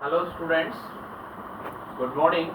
Hello students, good morning.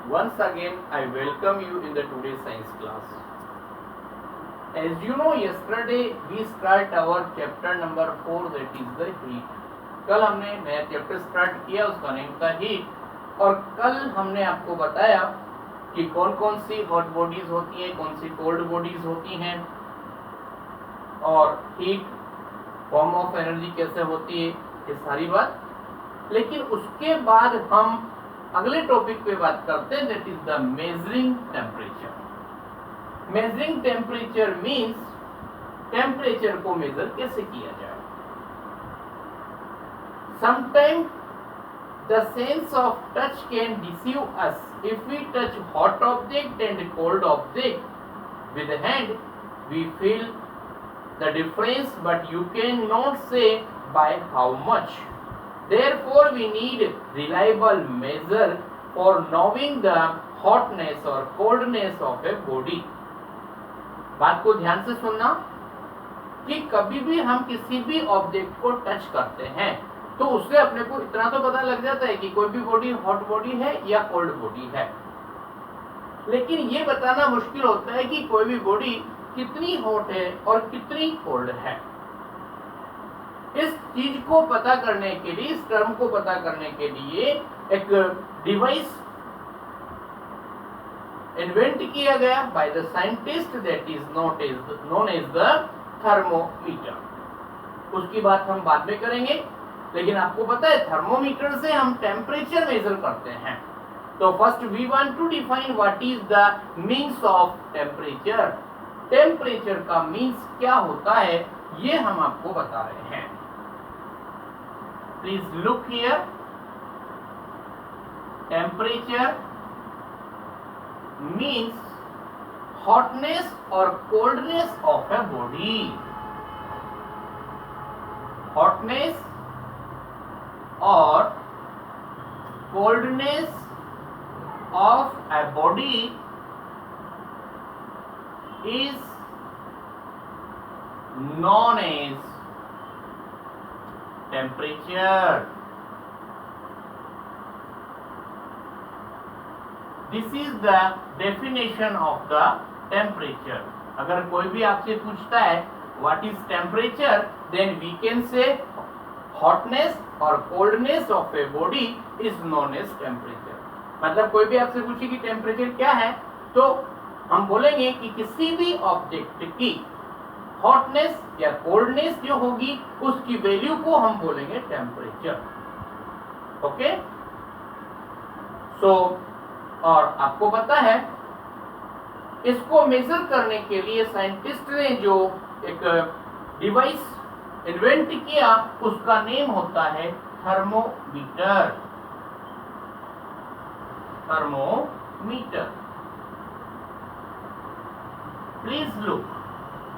Once again I welcome you in the today's science class. As you know, yesterday we start our chapter number 4, that is the heat. कल हमने नया chapter start किया, उसका name था heat. और कल हमने आपको बताया कि कौन कौन सी हॉट बॉडीज होती हैं, कौन सी कोल्ड बॉडीज होती हैं, और हीट फॉर्म ऑफ एनर्जी कैसे होती है, ये सारी बात। लेकिन उसके बाद हम अगले टॉपिक पे बात करते हैं, that is the measuring temperature. Measuring temperature means temperature को मेजर कैसे किया जाए। Sometime the sense of touch can deceive us. If we touch hot object and cold object with hand, we feel the difference, but you cannot say by how much. Therefore we need reliable measure for knowing the hotness or coldness of a body. बात को ध्यान से सुनना कि कभी भी हम किसी भी ऑब्जेक्ट को टच करते हैं तो उससे अपने को इतना तो पता लग जाता है कि कोई भी बॉडी हॉट बॉडी है या कोल्ड बॉडी है, लेकिन ये बताना मुश्किल होता है कि कोई भी बॉडी कितनी हॉट है और कितनी कोल्ड है। इस चीज को पता करने के लिए, इस टर्म को पता करने के लिए एक डिवाइस इन्वेंट किया गया by the scientist, that is known as the thermometer. उसकी बात हम बाद में करेंगे, लेकिन आपको पता है थर्मोमीटर से हम टेम्परेचर मेजर करते हैं। तो first we want to define what is the means of temperature. Temperature का मीन्स क्या होता है ये हम आपको बता रहे हैं। Please look here. Temperature means hotness और coldness of a body. Hotness और coldness of a body is known as temperature. This is the definition of the temperature. अगर कोई भी आपसे पूछता है what is temperature, then we can say hotness or coldness of a body is known as temperature. मतलब कोई भी आपसे पूछे कि टेम्परेचर क्या है, तो हम बोलेंगे कि किसी भी ऑब्जेक्ट की हॉटनेस या कोल्डनेस जो होगी उसकी वैल्यू को हम बोलेंगे टेम्परेचर। ओके, सो और आपको पता है इसको मेजर करने के लिए साइंटिस्ट ने जो एक डिवाइस इन्वेंट किया उसका नेम होता है thermometer. Thermometer. Please look.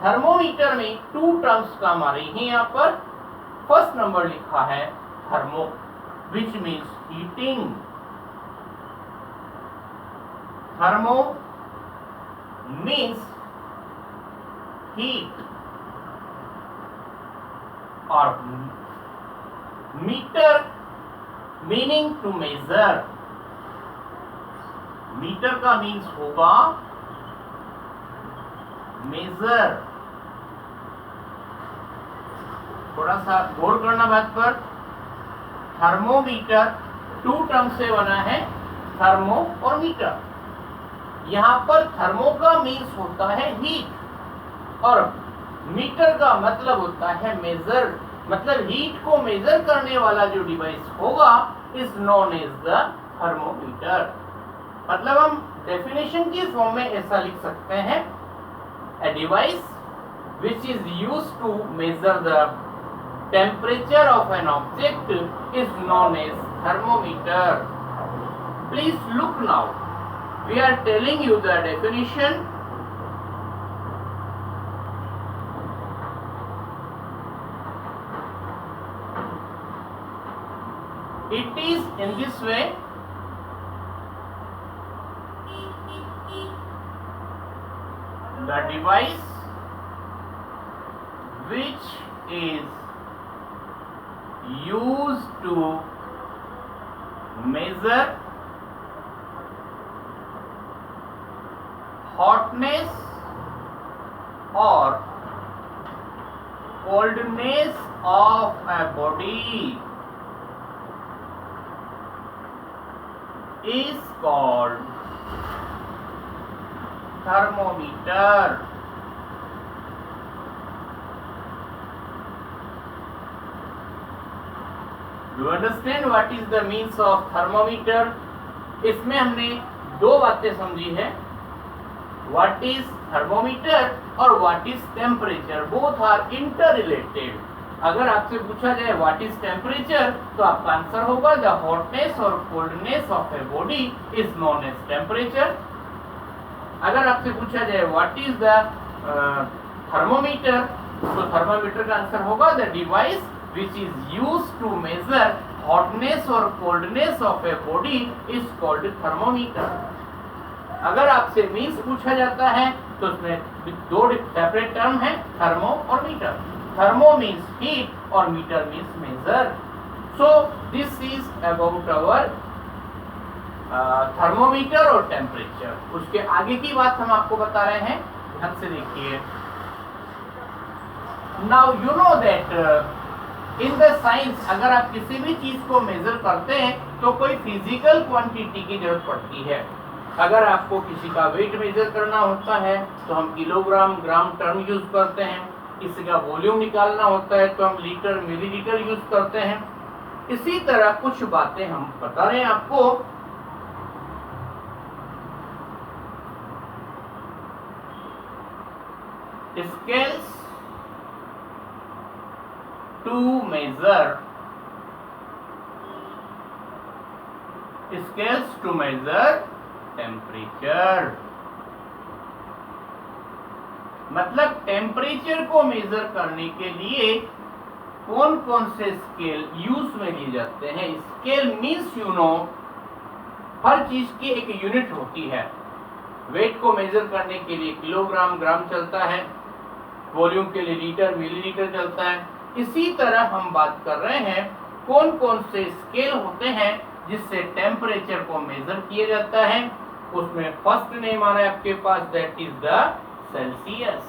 Thermometer में टू टर्म्स काम आ रही हैं यहाँ पर। फर्स्ट नंबर लिखा है thermo, which means heating. Thermo means heat, और meter meaning to measure. Meter का मीन्स होगा मेजर। थोड़ा सा गौर करना बात पर। थर्मोमीटर टू टर्म से बना है, थर्मो और मीटर। यहां पर थर्मो का मीन्स होता है हीट और मीटर का मतलब होता है मेजर। मतलब हीट को मेजर करने वाला जो डिवाइस होगा is known as the thermometer. मतलब हम डेफिनेशन की फॉर्म में ऐसा लिख सकते हैं, a device which is used to measure the temperature of an object is known as thermometer. Please look now. We are telling you the definition. It is in this way. The device which is used to measure hotness or coldness of a body is called thermometer. Do you understand what is the means of thermometer? इसमें हमने दो बातें समझी है, what is thermometer और what is temperature. Both are interrelated. अगर आपसे पूछा जाए what is temperature तो आपका आंसर होगा the hotness or coldness of a body is known as temperature. अगर आपसे पूछा जाए what is the thermometer तो थर्मामीटर का आंसर होगा the device which is used to measure hotness or coldness of a body is called thermometer. अगर आपसे means पूछा जाता है तो उसमें दो सेपरेट टर्म है, थर्मो और मीटर. थर्मो मीन्स हीट और meter means measure. So this is about our thermometer और टेम्परेचर. उसके आगे की बात हम आपको बता रहे हैं, ध्यान से देखिए. Now you know that in the science अगर आप किसी भी चीज को मेजर करते हैं तो कोई फिजिकल क्वांटिटी की जरूरत पड़ती है. अगर आपको किसी का वेट मेजर करना होता है तो हम किलोग्राम, ग्राम, टन यूज करते हैं. किसी का वॉल्यूम निकालना होता है तो हम लीटर, मिलीलीटर यूज करते हैं. इसी तरह कुछ बातें हम बता रहे हैं आपको. Scales to measure, scales to measure temperature. मतलब टेम्परेचर को मेजर करने के लिए कौन कौन से स्केल यूज में लिए जाते हैं. स्केल मीन्स यू नो हर चीज की एक यूनिट होती है. वेट को मेजर करने के लिए किलोग्राम, ग्राम चलता है. वॉल्यूम के लिए लीटर, मिलीलीटर चलता है. इसी तरह हम बात कर रहे हैं कौन कौन से स्केल होते हैं जिससे टेम्परेचर को मेजर किया जाता है. उसमें फर्स्ट नेम आ रहा है आपके पास, that is the Celsius.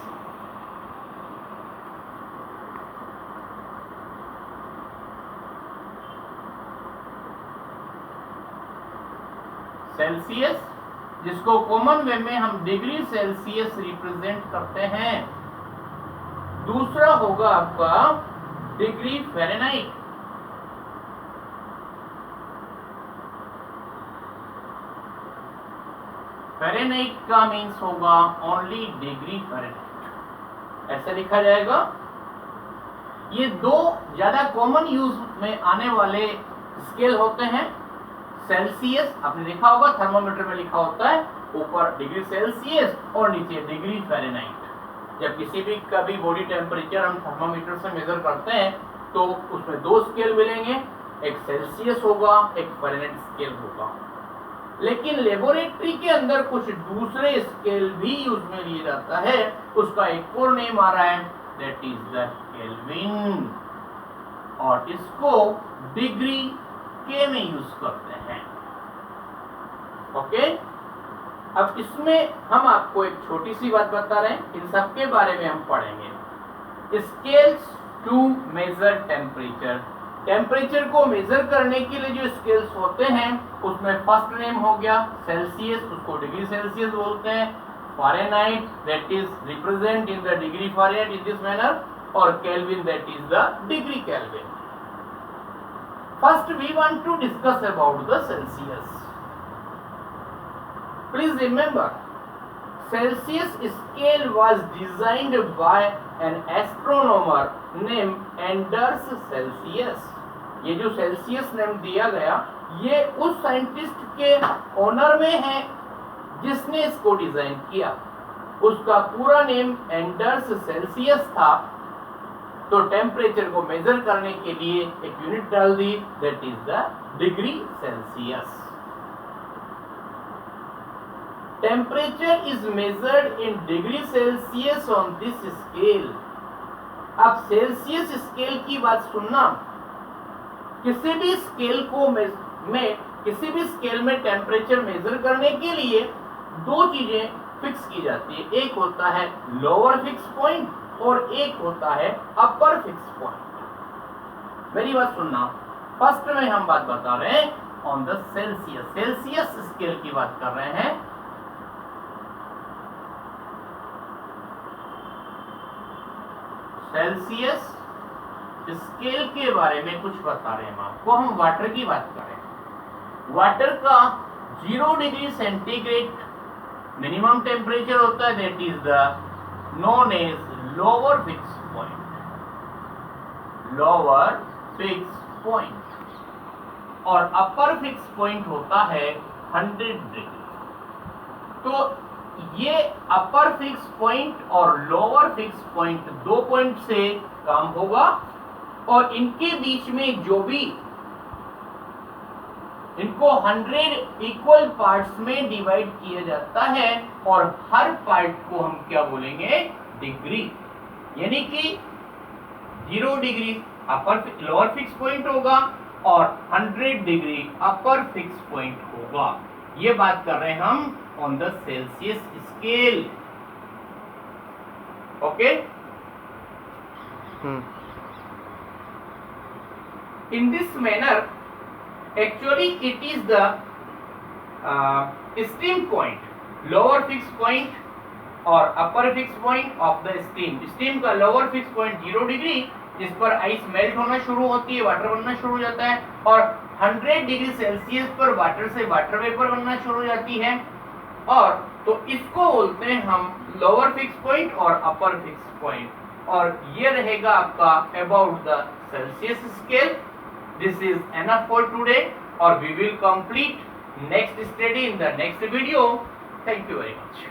Celsius जिसको कॉमन वे में हम डिग्री सेल्सियस रिप्रेजेंट करते हैं. दूसरा होगा आपका डिग्री फ़ारेनहाइट. फ़ारेनहाइट का मीन्स होगा ओनली डिग्री फ़ारेनहाइट, ऐसा लिखा जाएगा. ये दो ज्यादा कॉमन यूज में आने वाले स्केल होते हैं. सेल्सियस आपने देखा होगा, थर्मोमीटर में लिखा होता है ऊपर डिग्री सेल्सियस और नीचे डिग्री फ़ारेनहाइट. जब किसी भी का भी बॉडी टेम्परेचर हम थर्मोमीटर से मेजर करते हैं तो उसमें दो स्केल मिलेंगे, एक सेल्सियस होगा, एक फ़ारेनहाइट स्केल होगा. लेकिन लेबोरेटरी के अंदर कुछ दूसरे स्केल भी यूज में लिया जाता है. उसका एक और नेम आ रहा है, दैट इज द केल्विन, और इसको डिग्री के में यूज करते हैं. ओके. अब इसमें हम आपको एक छोटी सी बात बता रहे हैं, इन सब के बारे में हम पढ़ेंगे. Scales to measure temperature. Temperature को मेजर करने के लिए जो स्केल्स होते हैं उसमें फर्स्ट नेम हो गया सेल्सियस, उसको डिग्री सेल्सियस बोलते हैं. Fahrenheit that is represent in the degree Fahrenheit in this manner, और Kelvin that is the degree Kelvin. First we want to discuss about the Celsius. Please remember, Celsius scale was designed by an astronomer named Anders Celsius. ये जो Celsius name दिया गया ये उस scientist के honour में है जिसने इसको डिजाइन किया. उसका पूरा नेम एंडर्स सेल्सियस था. तो टेम्परेचर को मेजर करने के लिए एक यूनिट डाल दी, that is the degree Celsius. Temperature is measured in degree Celsius on this scale. अब सेल्सियस स्केल की बात सुनना. किसी भी स्केल को में किसी भी स्केल में टेम्परेचर मेजर करने के लिए दो चीजें फिक्स की जाती है, एक होता है लोअर फिक्स पॉइंट और एक होता है अपर फिक्स पॉइंट। मेरी बात सुनना, फर्स्ट में हम बात बता रहे हैं ऑन द सेल्सियस स्केल की बात कर रहे हैं। सेल्सियस स्केल के बारे में कुछ बता रहे हैं आपको। हम वाटर की बात कर रहे हैं। वाटर का 0 डिग्री सेंटीग्रेड मिनिमम टेम्परेचर होता है, that is the known as lower fix point, lower fix point. और अपर फिक्स पॉइंट होता है 100 डिग्री। तो ये अपर फिक्स पॉइंट और लोअर फिक्स पॉइंट दो पॉइंट से काम होगा और इनके बीच में जो भी इनको 100 इक्वल पार्ट्स में डिवाइड किया जाता है और हर पार्ट को हम क्या बोलेंगे, डिग्री। यानी कि 0 degree upper lower fix point होगा और 100 डिग्री अपर फिक्स पॉइंट होगा। ये बात कर रहे हैं हम on the Celsius scale. Okay, in this manner actually it is the steam point, lower fixed point और upper fixed point of the steam का lower fixed point 0 डिग्री, जिस पर आइस मेल्ट होना शुरू होती है, वाटर बनना शुरू हो जाता है, और 100 डिग्री सेल्सियस पर वाटर से वाटर वेपर बनना शुरू हो जाती है। और तो इसको बोलते हैं हम लोअर फिक्स पॉइंट और अपर फिक्स पॉइंट। और ये रहेगा आपका about the Celsius scale. This is enough for today, or we will complete next study in the next video. Thank you very much.